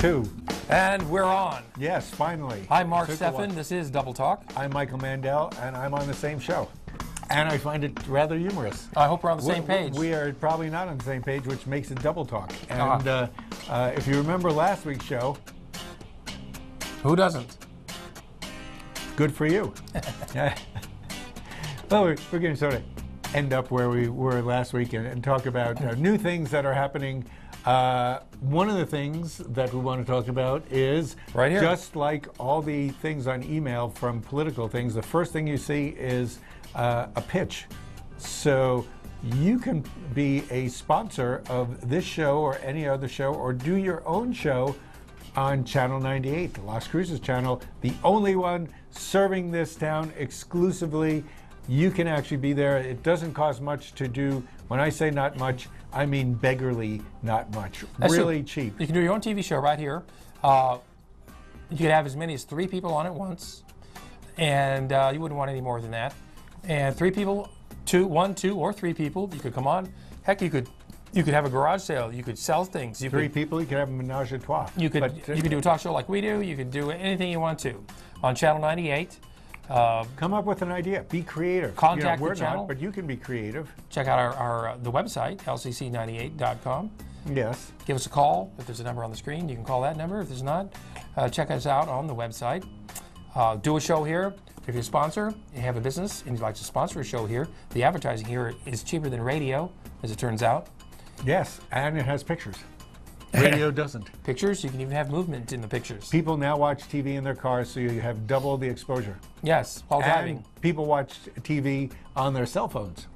2. And we're on. Yes, finally. I'm Mark Steffen. This is Double Talk. I'm Michael Mandel, and I'm on the same show. And I find it rather humorous. I hope we're on the same page. We are probably not on the same page, which makes it Double Talk. And if you remember last week's show... Who doesn't? Good for you. Well, we're going to sort of end up where we were last week and talk about new things that are happening. One of the things that we want to talk about is, right here, just like all the things on email from political things, the first thing you see is a pitch. So you can be a sponsor of this show or any other show, or do your own show on Channel 98, the Las Cruces channel, the only one serving this town exclusively. You can actually be there. It doesn't cost much to do. When I say not much, I mean beggarly not much. That's really true. Cheap. You can do your own TV show right here. You could have as many as 3 people on at once, and you wouldn't want any more than that. And 3 people, 1, 2, or 3 people, you could come on. Heck, you could have a garage sale. You could sell things. 3 people, you could have a menage a trois. You could do a talk show like we do. You could do anything you want to on Channel 98. Come up with an idea. Be creative. Contact we're the channel. not, but you can be creative. Check out the website, lcc98.com. Yes. Give us a call. If there's a number on the screen, you can call that number. If there's not, check us out on the website. Do a show here. If you're a sponsor, you have a business, and you'd like to sponsor a show here, the advertising here is cheaper than radio, as it turns out. Yes, and it has pictures. Radio doesn't. Pictures, you can even have movement in the pictures. People now watch TV in their cars, so you have double the exposure. Yes, while driving. People watch TV on their cell phones.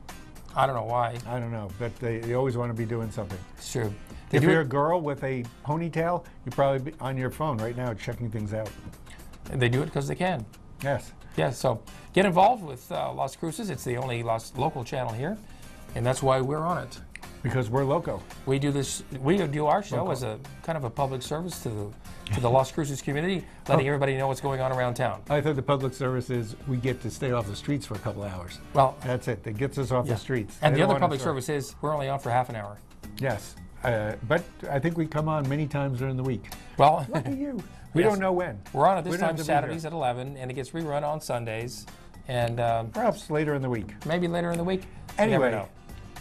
I don't know why. I don't know, but they always want to be doing something. It's true. If you're a girl with a ponytail, you're probably on your phone right now checking things out. And they do it because they can. Yes. Yes, so get involved with Las Cruces. It's the only local channel here, and that's why we're on it. Because we're loco. We do this. We do our show as a kind of a public service to the Las Cruces community, letting everybody know what's going on around town. I thought the public service is we get to stay off the streets for a couple of hours. Well, that's it. That gets us off the streets. And the other public service is we're only on for half an hour. Yes, but I think we come on many times during the week. Well, lucky you. We don't know when. We're on at this time Saturdays at 11, and it gets rerun on Sundays, and perhaps later in the week. Maybe later in the week. Anyway. You never know.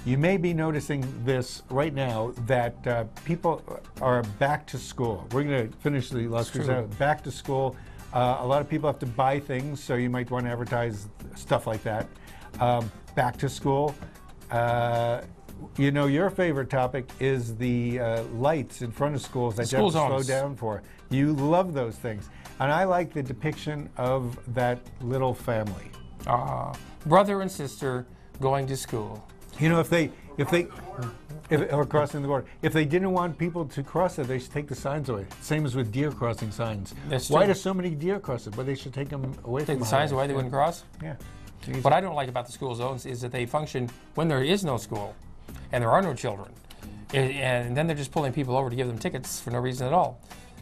You may be noticing this right now that people are back to school. We're going to finish the Las Cruces back to school. A lot of people have to buy things, so you might want to advertise stuff like that. Back to school. You know, your favorite topic is the lights in front of schools that you have to slow down for. You love those things. And I like the depiction of that little family. Brother and sister going to school. You know, if or crossing the border, if they didn't want people to cross it, they should take the signs away. Same as with deer crossing signs. That's Why true. do so many deer cross it? Well, they should take them away from the signs away. They wouldn't cross. Yeah. What I don't like about the school zones is that they function when there is no school, and there are no children, and then they're just pulling people over to give them tickets for no reason at all.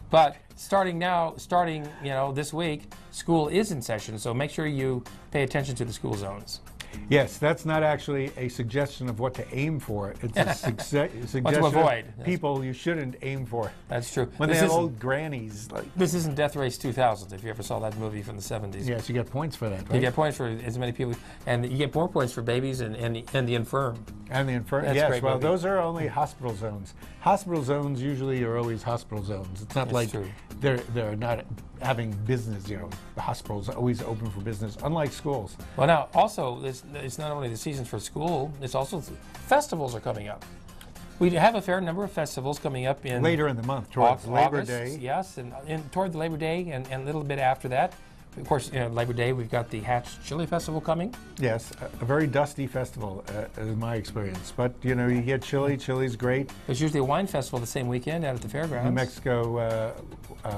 But starting this week, school is in session, so make sure you pay attention to the school zones. Yes, that's not actually a suggestion of what to aim for. It's a suggestion what to avoid. Of people you shouldn't aim for. That's true. When they have old grannies. This isn't Death Race 2000, if you ever saw that movie from the 70s. Yes, you get points for that, right? You get points for as many people, and you get more points for babies and the infirm. And the infirm, That's yes. Well, movie. Those are only hospital zones. Hospital zones usually are always hospital zones. It's not like they're not having business, you know. The hospital's always open for business, unlike schools. Well, now, also, it's not only the season for school, it's also festivals are coming up. We have a fair number of festivals coming up in... Later in the month, towards Labor Day. Yes, and toward the Labor Day and a little bit after that. Of course, Labor Day, we've got the Hatch Chili Festival coming. Yes, a very dusty festival, in my experience. But, you know, you get chili. Chili's great. There's usually a wine festival the same weekend out at the fairgrounds. New Mexico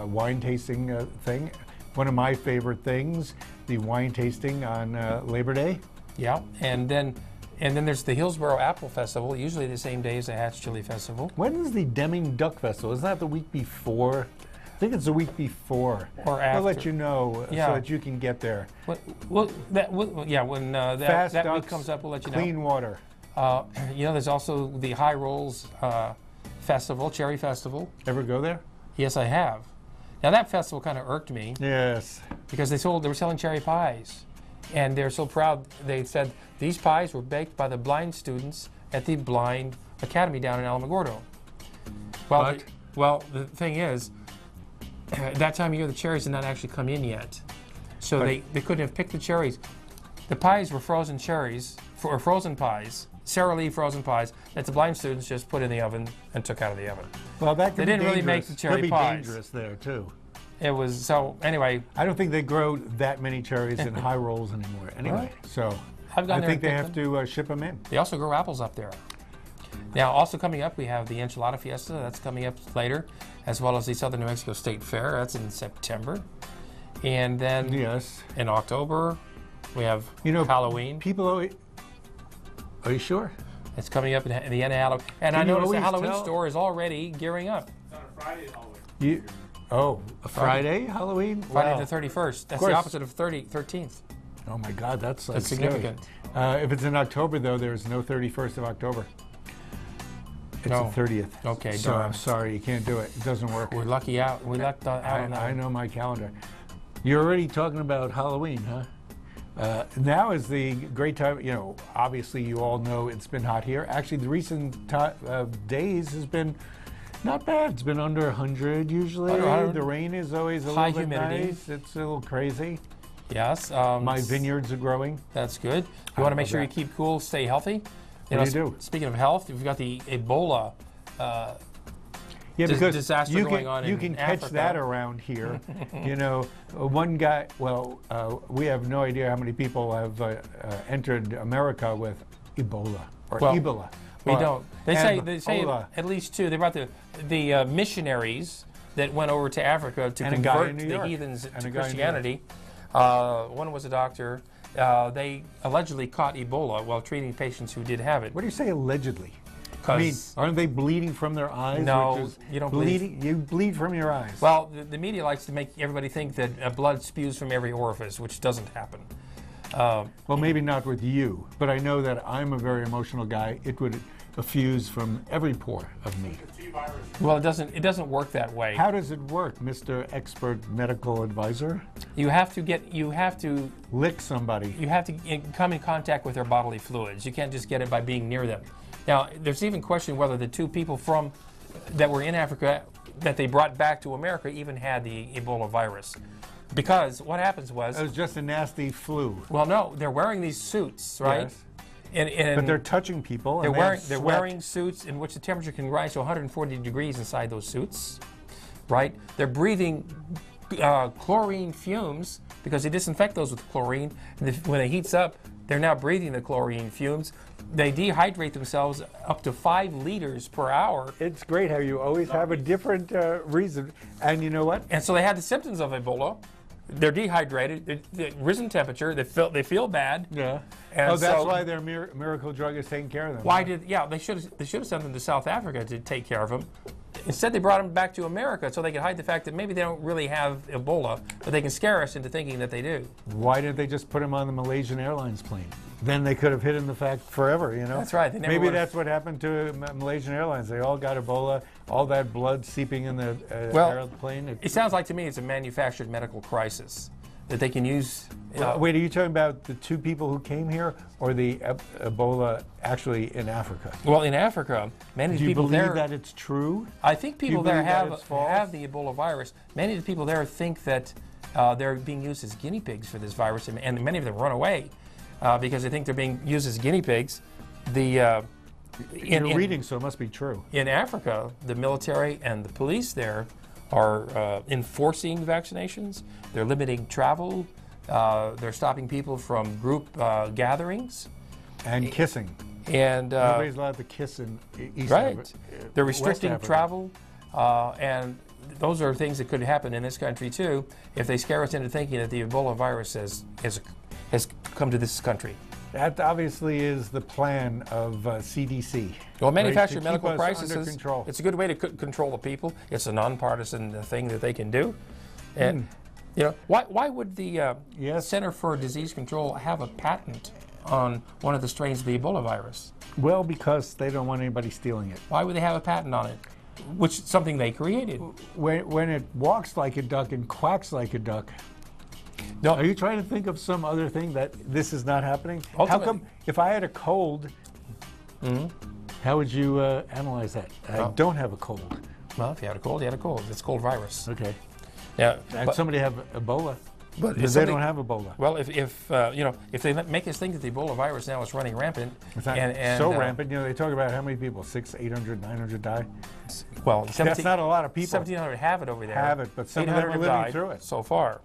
wine tasting thing. One of my favorite things, the wine tasting on Labor Day. Yeah, and then there's the Hillsborough Apple Festival, usually the same day as the Hatch Chili Festival. When is the Deming Duck Festival? Isn't that the week before? I think it's the week before. Or after. We'll let you know so that you can get there. When that week comes up, we'll let you know. Clean water. There's also the High Rolls Festival, Cherry Festival. Ever go there? Yes, I have. Now that festival kind of irked me Yes. because they were selling cherry pies, and they're so proud. They said these pies were baked by the blind students at the Blind Academy down in Alamogordo. Well, well, the thing is, that time of year the cherries did not actually come in yet, so they couldn't have picked the cherries. The pies were frozen cherries, or frozen pies, Sara Lee frozen pies that the blind students just put in the oven and took out of the oven. Well, that could They be didn't really make the cherry could be pies. dangerous there too. It was so anyway. I don't think they grow that many cherries in high rolls anymore. Anyway, so I've gone I there think and they picked have to ship them in. They also grow apples up there. Now, also coming up, we have the Enchilada Fiesta. That's coming up later, as well as the Southern New Mexico State Fair. That's in September. And then Yes. in October, we have Halloween. People always. Are you sure? It's coming up at the end of Halloween. And Can I you noticed the always Halloween tell? store is already gearing up. It's on a Friday Halloween. A Friday Halloween? Friday Wow. the 31st. That's course. the opposite of 13th. Oh my God, that's like That's significant. scary. If it's in October, though, there's no 31st of October. It's No. the 30th. Okay, So darn. I'm sorry, you can't do it. It doesn't work. We're lucky out. We lucked out on that. I know my calendar. You're already talking about Halloween, huh? Now is the great time. Obviously you all know it's been hot here. Actually, the recent days has been not bad. It's been under 100 usually. Under 100. The rain is always a High little bit humidity. nice. It's a little crazy. Yes. My vineyards are growing. That's good. You want to make love sure you that. keep cool, stay healthy. What do you do? Speaking of health, we've got the Ebola. Yeah, because disaster you going can, on you in can catch Africa. that around here. One guy, we have no idea how many people have entered America with Ebola or Well, Ebola. We don't. They say Ebola. at least two. They brought the missionaries that went over to Africa to And a guy convert in New the York. heathens And to a guy in New York. Christianity. One was a doctor. They allegedly caught Ebola while treating patients who did have it. What do you say allegedly? I mean, 'Cause- aren't they bleeding from their eyes? No, which is you don't bleed. bleeding. You bleed from your eyes. Well, the media likes to make everybody think that blood spews from every orifice, which doesn't happen. Well, maybe not with you, but I know that I'm a very emotional guy. It would effuse from every pore of me. T-virus. Well, it doesn't work that way. How does it work, Mr. Expert Medical Advisor? You have to Lick somebody. come in contact with their bodily fluids. You can't just get it by being near them. Now, there's even question whether the two people that were in Africa that they brought back to America even had the Ebola virus. Because what happens was, It was just a nasty flu. well, no, they're wearing these suits, right? Yes. And But they're touching people. And they're they have wearing sweat. suits in which the temperature can rise to 140 degrees inside those suits, right? They're breathing chlorine fumes because they disinfect those with chlorine. And when it heats up, they're now breathing the chlorine fumes. They dehydrate themselves up to 5 liters per hour. It's great how you always have a different reason. And you know what? And so they had the symptoms of Ebola. They're dehydrated, they're risen temperature, they feel bad. Yeah. And that's so- why their miracle drug is taking care of them. They should have sent them to South Africa to take care of them. Instead, they brought them back to America so they could hide the fact that maybe they don't really have Ebola, but they can scare us into thinking that they do. Why didn't they just put them on the Malaysian Airlines plane? Then they could have hidden the fact forever, That's right, they never Maybe would've- that's what happened to Malaysian Airlines. They all got Ebola, all that blood seeping in the Well, airplane. It sounds like to me it's a manufactured medical crisis that they can use. Wait, are you talking about the two people who came here or the Ebola actually in Africa? Well, in Africa, many Do you people believe there. that it's true? I think people there believe that have it's false? have the Ebola virus. Many of the people there think that they're being used as guinea pigs for this virus, and many of them run away because they think they're being used as guinea pigs. You're reading, so it must be true. In Africa, the military and the police there are enforcing vaccinations. They're limiting travel. They're stopping people from group gatherings. And kissing. And Nobody's allowed to kiss in East right, Africa. they're West restricting Africa. travel, and those are things that could happen in this country too if they scare us into thinking that the Ebola virus has come to this country. That obviously is the plan of CDC. Well, right, manufactured to medical keep us crises, under control. it's a good way to control the people. It's a nonpartisan thing that they can do. And why would the Yes. Center for Disease Control have a patent on one of the strains of the Ebola virus? Well, because they don't want anybody stealing it. Why would they have a patent on it? which is something they created. When it walks like a duck and quacks like a duck. No, Are you trying to think of some other thing that this is not happening? How Ultimately- come if I had a cold, how would you analyze that? I don't have a cold. well, if you had a cold, you had a cold. It's a cold virus. Okay. Yeah, And but- somebody have Ebola. But Because they don't have Ebola. Well, if you know, if they make us think that the Ebola virus now is running rampant, It's not and so rampant. You know, they talk about how many people, 600, 800, 900 die. well, That's not a lot of people. 1,700 have it over there. Have it, but some of them 800 are have living died through it. so far.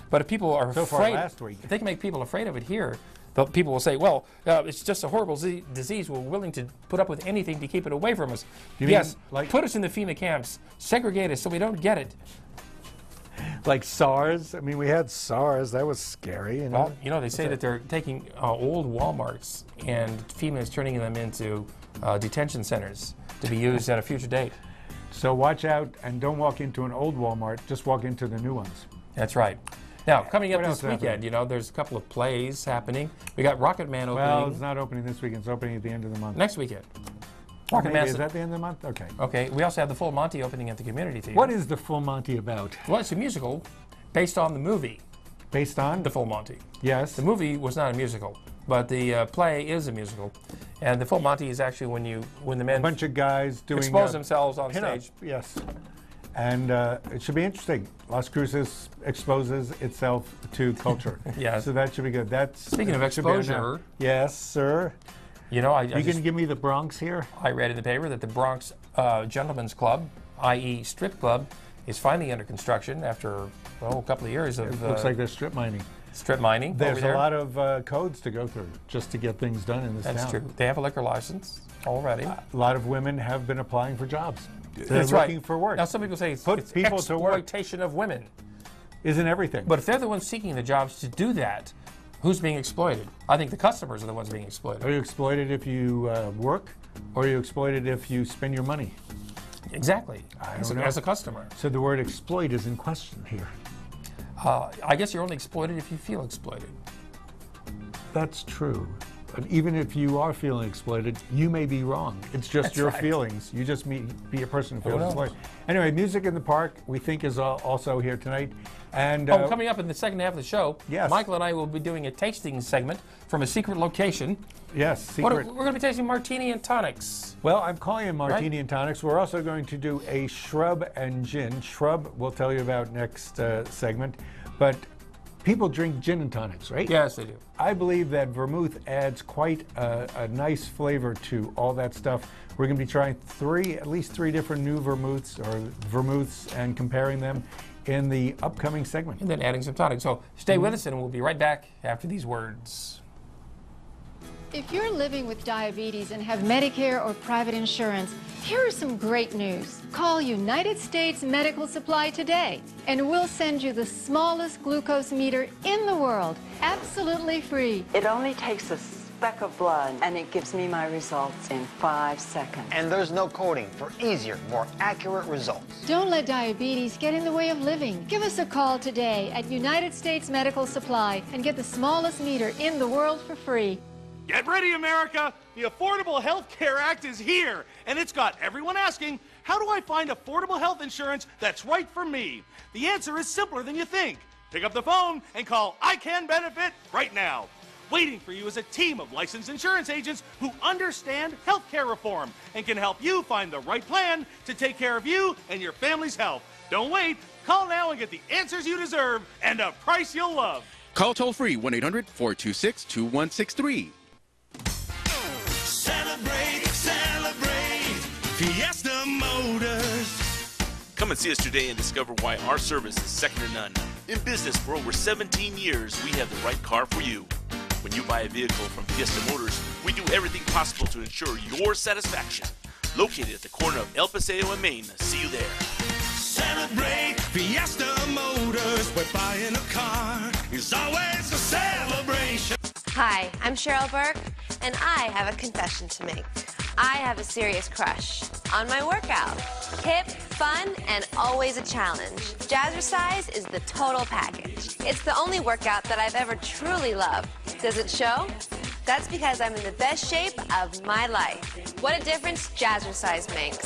But if people are So far afraid, last week. if they can make people afraid of it here, people will say, well, it's just a horrible disease. We're willing to put up with anything to keep it away from us. You mean Yes, like- put us in the FEMA camps, segregate us so we don't get it. Like SARS. I mean, we had SARS. That was scary. You know? Well, you know, they say that they're taking old Walmarts and FEMA is turning them into detention centers to be used at a future date. So watch out and don't walk into an old Walmart. Just walk into the new ones. That's right. Now, coming up What this else happened? weekend, you know, there's a couple of plays happening. We got Rocket Man opening Well, it's not opening this weekend. It's opening at the end of the month. next weekend. Or Rocket maybe, Man's is that the end of the month? Okay. okay. We also have the Full Monty opening at the Community Theater. What is the Full Monty about? Well, it's a musical based on the movie, Based on? The Full Monty. Yes. The movie was not a musical, but the play is a musical. And the Full Monty is actually when the men A bunch of guys doing expose themselves on pinup. stage. Yes. And it should be interesting. Las Cruces exposes itself to culture. Yes. So that should be good. That's Speaking of should be on now. exposure. Yes, sir. You know, You can give me the Bronx here? I read in the paper that the Bronx Gentlemen's Club, i.e. strip club, is finally under construction after a couple of years of Looks like they're strip mining. strip mining. There's over there. a lot of codes to go through just to get things done in this That's town. true. They have a liquor license already. A lot of women have been applying for jobs. They're That's looking right. for work. Now, some people say it's, Put it's people to work. exploitation of women. Isn't everything? But if they're the ones seeking the jobs to do that, who's being exploited? I think the customers are the ones being exploited. Are you exploited if you work, or are you exploited if you spend your money? Exactly. don't know. As a customer. So the word exploit is in question here. I guess you're only exploited if you feel exploited. That's true. But even if you are feeling exploited, you may be wrong. It's just That's your right. feelings. You just be a person who feels knows? exploited. Anyway, Music in the Park, we think, is also here tonight. And Coming up in the second half of the show, Yes. Michael and I will be doing a tasting segment from a secret location. yes, We're secret. going to be tasting martini and tonics. Well, I'm calling it martini Right. and tonics. We're also going to do a shrub and gin. Shrub we'll tell you about next segment. But people drink gin and tonics, right? Yes, they do. I believe that vermouth adds quite a nice flavor to all that stuff. We're going to be trying at least three different new vermouths and comparing them in the upcoming segment. And then adding some tonic. So stay with us and we'll be right back after these words. If you're living with diabetes and have Medicare or private insurance, here are some great news. Call United States Medical Supply today, and we'll send you the smallest glucose meter in the world, absolutely free. It only takes a speck of blood, and it gives me my results in 5 seconds. And there's no coding for easier, more accurate results. Don't let diabetes get in the way of living. Give us a call today at United States Medical Supply and get the smallest meter in the world for free. Get ready, America! The Affordable Health Care Act is here, and it's got everyone asking, how do I find affordable health insurance that's right for me? The answer is simpler than you think. Pick up the phone and call I Can Benefit right now. Waiting for you is a team of licensed insurance agents who understand healthcare reform and can help you find the right plan to take care of you and your family's health. Don't wait. Call now and get the answers you deserve and a price you'll love. Call toll-free 1-800-426-2163. Celebrate, celebrate, Fiesta Motors. Come and see us today and discover why our service is second to none. In business for over 17 years, we have the right car for you. When you buy a vehicle from Fiesta Motors, we do everything possible to ensure your satisfaction. Located at the corner of El Paseo and Main. See you there. Celebrate, Fiesta Motors. Where buying a car is always a celebration. Hi, I'm Cheryl Burke, and I have a confession to make. I have a serious crush on my workout. Hip, fun, and always a challenge. Jazzercise is the total package. It's the only workout that I've ever truly loved. Does it show? That's because I'm in the best shape of my life. What a difference Jazzercise makes.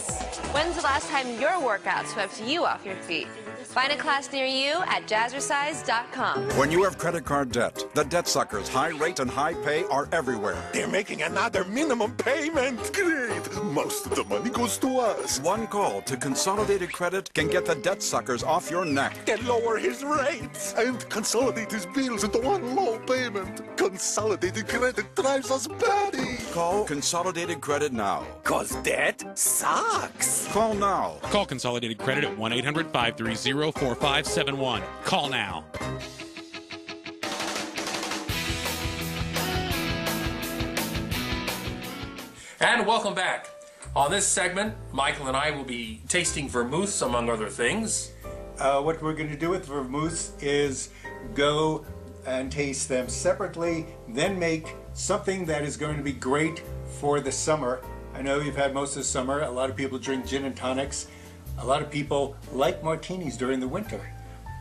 When's the last time your workout swept you off your feet? Find a class near you at jazzercise.com. When you have credit card debt, the debt suckers' high rate and high pay are everywhere. They're making another minimum payment. Great. Most of the money goes to us. One call to Consolidated Credit can get the debt suckers off your neck. They lower his rates and consolidate his bills into one low payment. Consolidated Credit drives us batty. Call Consolidated Credit now. 'Cause debt sucks. Call now. Call Consolidated Credit at 1-800-530-4571. Call now. And welcome back. On this segment, Michael and I will be tasting vermouths, among other things. What we're going to do with vermouths is go and taste them separately, then make something that is going to be great for the summer. I know you've had most of the summer. A lot of people drink gin and tonics. A lot of people like martinis during the winter.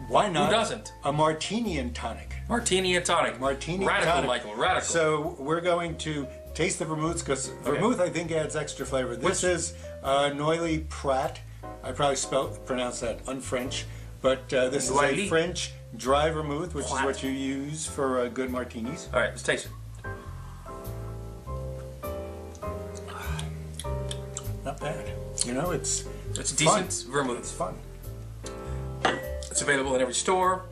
Why not? Who doesn't? A martini and tonic. Martini and tonic. Martini radical, and tonic. Michael, radical. So we're going to taste the vermouths because vermouth, I think, adds extra flavor. This is Noilly Prat. I probably pronounced that un-French, but this is a French dry vermouth, which is what you use for good martinis. All right, let's taste it. Not bad. You know, it's decent vermouth. It's fun. It's available in every store.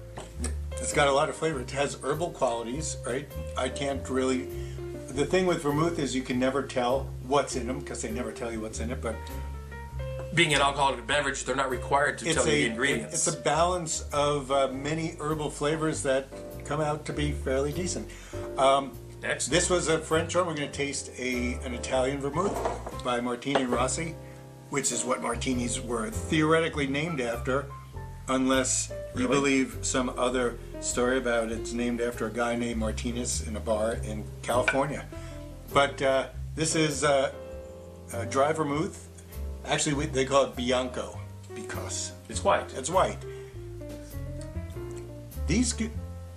It's got a lot of flavor. It has herbal qualities, right? I can't really... The thing with vermouth is you can never tell what's in them because they never tell you what's in it, but... Being an alcoholic beverage, they're not required to tell you the ingredients. It's a balance of many herbal flavors that come out to be fairly decent. Next. This was a French one. We're going to taste an Italian vermouth by Martini Rossi, which is what martinis were theoretically named after, unless you believe some other story about it's named after a guy named Martinez in a bar in California. But this is a dry vermouth. Actually, they call it Bianco because it's white. It's white. These,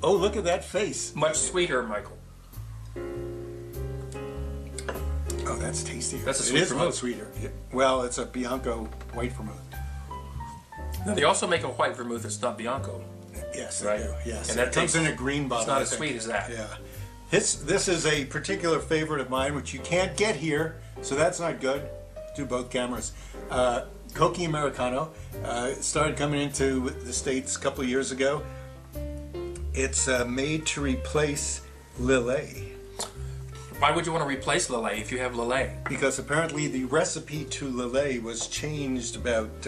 oh, look at that face. Much sweeter, Michael. Oh, that's tasty. That's a sweet vermouth. Much sweeter. Well, it's a Bianco white vermouth. Now, they also make a white vermouth that's not Bianco. Yes, they do. Yes, and that comes in a green bottle. It's not as sweet as that. Yeah. This is a particular favorite of mine, which you can't get here, so that's not good. Do both cameras. Coca Americano started coming into the States a couple of years ago. It's made to replace Lillet. Why would you want to replace Lillet if you have Lillet? Because apparently the recipe to Lillet was changed about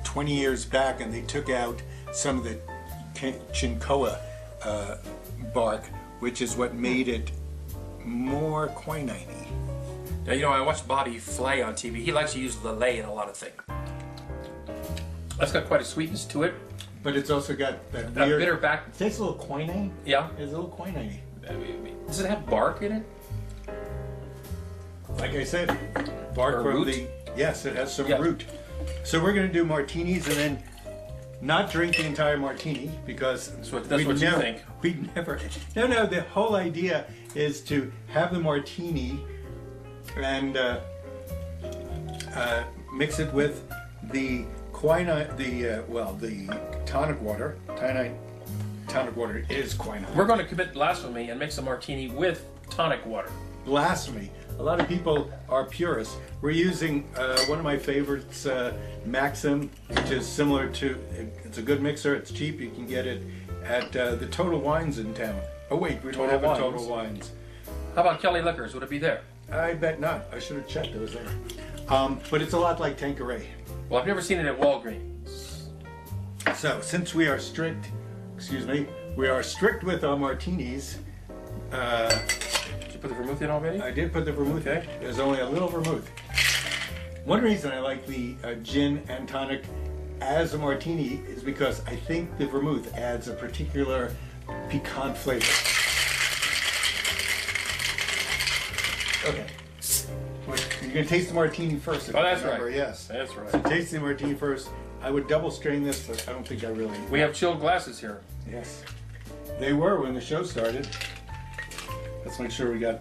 20 years back, and they took out some of the chincoa bark, which is what made it more quinine-y. Now, you know, I watched Bobby Flay on TV. He likes to use Lillet in a lot of things. That's got quite a sweetness to it. But it's also got that weird... weird... bitter back... It tastes a little quinine. Yeah. It's a little quinine-y. Does it have bark in it? Like I said, bark from the... Yes, it has some root. So we're going to do martinis and then not drink the entire martini because... That's what you think. We never... No, the whole idea is to have the martini and mix it with the quinine, the tonic water. Tonic water is quinine. We're going to commit blasphemy and mix a martini with tonic water. Blasphemy. A lot of people are purists. We're using one of my favorites, Maxim, which is similar to, it's a good mixer, it's cheap, you can get it at the Total Wines in town. Oh wait, we don't have a Total Wines. How about Kelly Liquors? Would it be there? I bet not. I should have checked. It was there. But it's a lot like Tanqueray. Well, I've never seen it at Walgreens. So, since we are strict, we are strict with our martinis. Did you put the vermouth in already? I did put the vermouth in. There's only a little vermouth. One reason I like the gin and tonic as a martini is because I think the vermouth adds a particular piquant flavor. Okay. You're going to taste the martini first. Oh, that's right. Yes. That's right. So taste the martini first. I would double strain this, but I don't think I really... We have chilled glasses here. Yes. They were when the show started. Let's make sure we got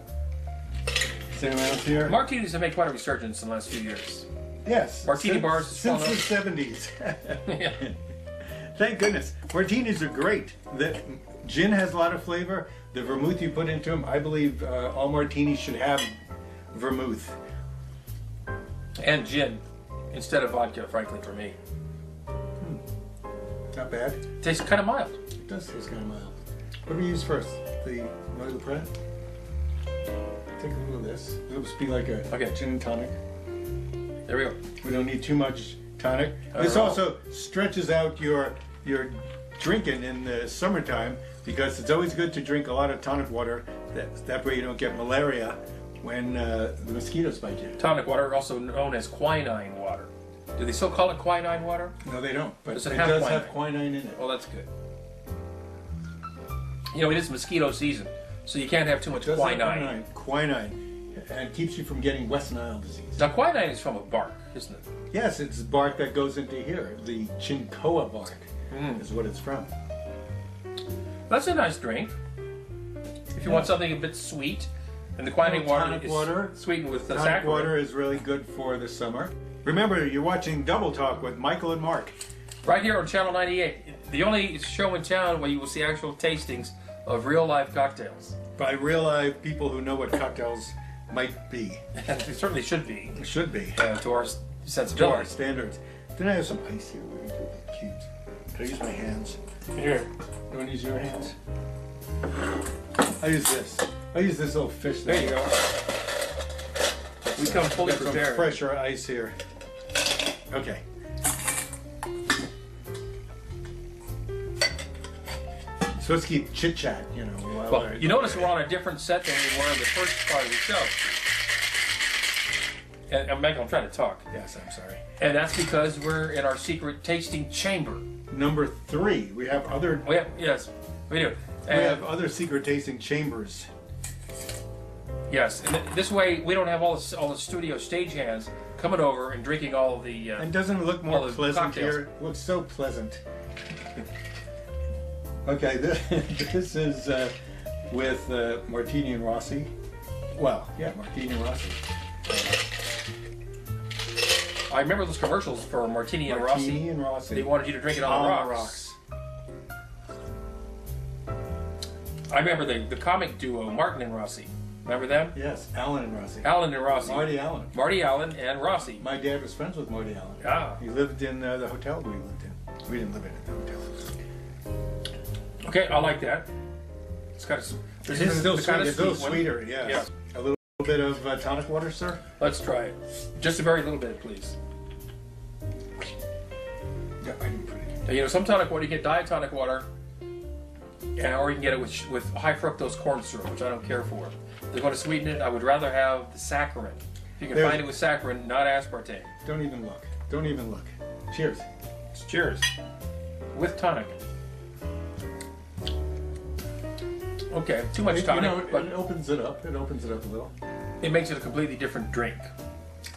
same amounts here. Martinis have made quite a resurgence in the last few years. Yes. Martini bars is since fallen the 70s. Thank goodness. Martinis are great. The gin has a lot of flavor. The vermouth you put into them, I believe all martinis should have vermouth. and gin instead of vodka, frankly, for me. Not bad. Tastes kind of mild. It does taste kind of mild. What do we use first? The Noy Le Pret? Take a little of this. This will be like a gin and tonic. There we go. We don't need too much tonic. This also stretches out your drinking in the summertime, because it's always good to drink a lot of tonic water. That way you don't get malaria when the mosquitoes bite you. Tonic water, also known as quinine water. Do they still call it quinine water? No, they don't. But Does it have does quinine? have quinine in it. Oh, that's good. You know, it is mosquito season, so you can't have too much quinine. Quinine. And it keeps you from getting West Nile disease. Now, quinine is from a bark, isn't it? Yes, it's bark that goes into here. The chincoa bark is what it's from. That's a nice drink. If you want something a bit sweet, and the quinine water is sweetened with the Tonic saccharin. water is really good for the summer. Remember, you're watching Double Talk with Michael and Mark. Right here on Channel 98. The only show in town where you will see actual tastings of real live cocktails. By real live people who know what cocktails might be. And they certainly should be. It should be. To our To sensibility. our standards. Then I have some ice here. We're going to do it cute. Can I use my hands? Here. You want to use your hands? I use this. I use this little fish. There you go. We come fully Got some prepared. fresher ice here. Okay. So let's keep chit chat, you know. while Well, I- you notice we're on a different set than we were in the first part of the show. And Michael, I'm trying to talk. Yes, I'm sorry. And that's because we're in our secret tasting chamber. Number 3, we have other. Yes, we do. We have other secret tasting chambers. Yes, and this way we don't have all the studio stagehands coming over and drinking all of the. And doesn't it look all more the pleasant cocktails. here? It looks so pleasant. Okay, this is with Martini and Rossi. Well, yeah, Martini and Rossi. I remember those commercials for Martini and Rossi. Martini and Rossi. They wanted you to drink it on the rocks. I remember the comic duo Martin and Rossi. Remember them? Yes, Allen and Rossi. Allen and Rossi. Marty Allen. Marty Allen and Rossi. My dad was friends with Marty Allen. Ah. He lived in the hotel we lived in. We didn't live in it, the hotel. Okay, I like that. It's got a, It is still the sweet. kind of It's a little sweet one. sweeter, yes. Yeah. A little bit of tonic water, sir? Let's try it. Just a very little bit, please. Yeah, I didn't put it. Now, you know, some tonic water, you get diet tonic water, or you can get it with high fructose corn syrup, which I don't care for. If you want to sweeten it, I would rather have the saccharin. If you can find it with saccharin, not aspartame. Don't even look. Don't even look. Cheers. Cheers. With tonic. Okay, too much tonic, You know, but it opens it up. It opens it up a little. it makes it a completely different drink.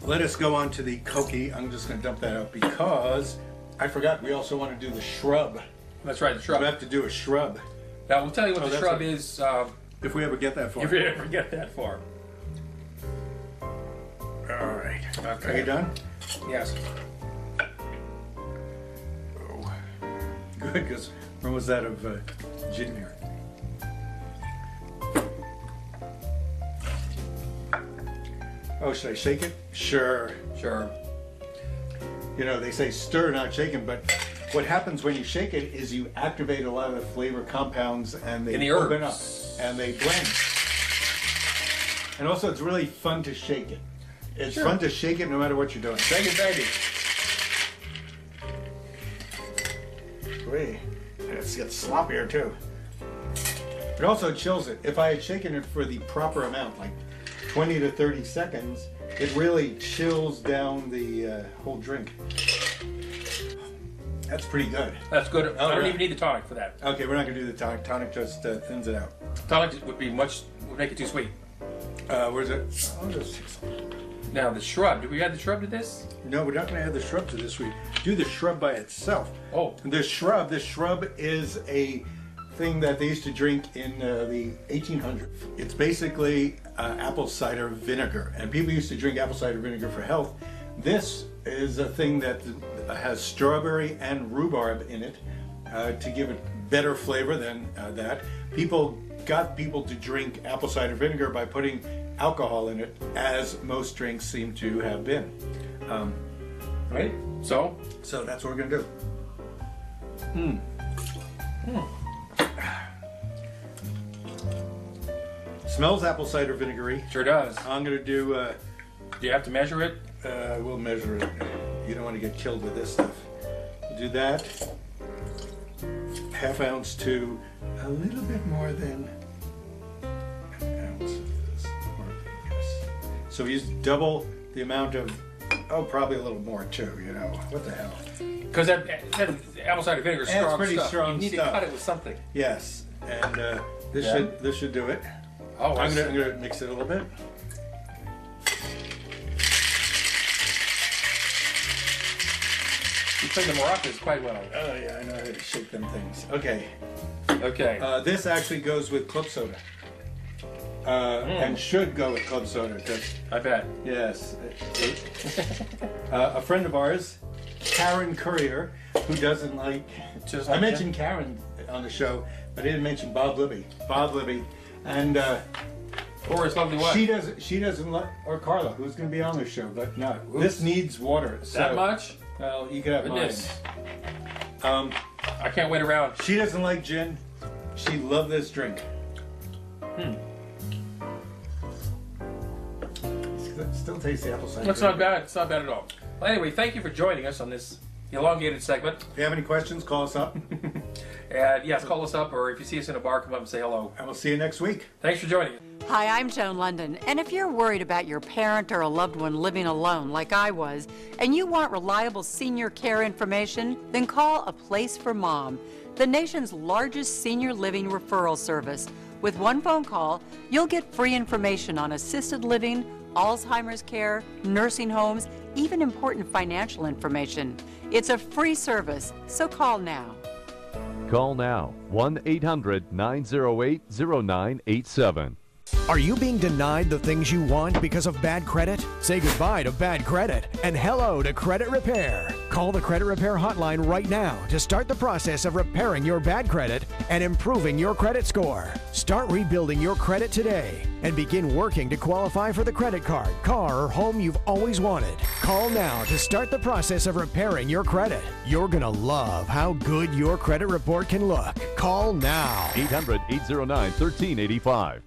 Let us go on to the Koki. I'm just going to dump that out because I forgot we also want to do the shrub. That's right, the shrub. We have to do a shrub. Now, we'll tell you what the that's shrub it. is If we ever get that far. if you ever get that far. All right. Okay. Are you done? Yes. Oh. Good, because when was that of gin here? Oh, should I shake it? Sure. Sure. You know, they say stir, not shaken, but what happens when you shake it is you activate a lot of the flavor compounds and they In the open up herbs. and they blend. And also, it's really fun to shake it. It's Sure. fun to shake it no matter what you're doing. Shake it, baby. Wait, it gets sloppier too. It also chills it. If I had shaken it for the proper amount, like 20 to 30 seconds, it really chills down the whole drink. That's pretty good. That's good. I don't yeah. even need the tonic for that. Okay, we're not gonna do the tonic. Tonic just thins it out. Tonic would make it too sweet. Where's it? I'll just take some. Now the shrub. Do we add the shrub to this? No, we're not gonna add the shrub to this. We do the shrub by itself. Oh. The shrub is a thing that they used to drink in the 1800s. It's basically apple cider vinegar, and people used to drink apple cider vinegar for health. This is a thing that has strawberry and rhubarb in it to give it better flavor than that. People got people to drink apple cider vinegar by putting alcohol in it, as most drinks seem to have been. Right? So that's what we're gonna do. Smells apple cider vinegary. Sure does. I'm gonna do. Do you have to measure it? We'll measure it. You don't want to get killed with this stuff. Do that. Half ounce to a little bit more than an ounce of this. Yes. So use double the amount of. Oh, probably a little more too. You know what the hell? Because that apple cider vinegar is strong It's pretty stuff. strong You need stuff. to cut it with something. Yes, and this should do it. Oh, I'm gonna mix it a little bit. You play the maracas quite well. Oh yeah, I know how to shake them things. Okay. Okay. This actually goes with club soda. And should go with club soda because I bet. Yes. A friend of ours, Karen Courier, who doesn't like. I mentioned Karen on the show, but I didn't mention Bob Libby. Bob Libby, and or his lovely wife. She doesn't like, or Carla, who's going to be on the show, but no. Oops. This needs water. So, that much? Well, you can have Goodness. mine. I can't wait around. She doesn't like gin. She loved this drink. Still tastes the apple cider. That's not bad. It's not bad at all. Well, anyway, thank you for joining us on this elongated segment. If you have any questions, call us up. And yes, call us up, or if you see us in a bar, come up and say hello. And we'll see you next week. Thanks for joining us. Hi, I'm Joan London, and if you're worried about your parent or a loved one living alone like I was, and you want reliable senior care information, then call A Place for Mom, the nation's largest senior living referral service. With one phone call, you'll get free information on assisted living, Alzheimer's care, nursing homes, even important financial information. It's a free service, so call now. Call now, 1-800-908-0987. Are you being denied the things you want because of bad credit? Say goodbye to bad credit and hello to credit repair. Call the Credit Repair Hotline right now to start the process of repairing your bad credit and improving your credit score. Start rebuilding your credit today and begin working to qualify for the credit card, car, or home you've always wanted. Call now to start the process of repairing your credit. You're going to love how good your credit report can look. Call now. 800-809-1385.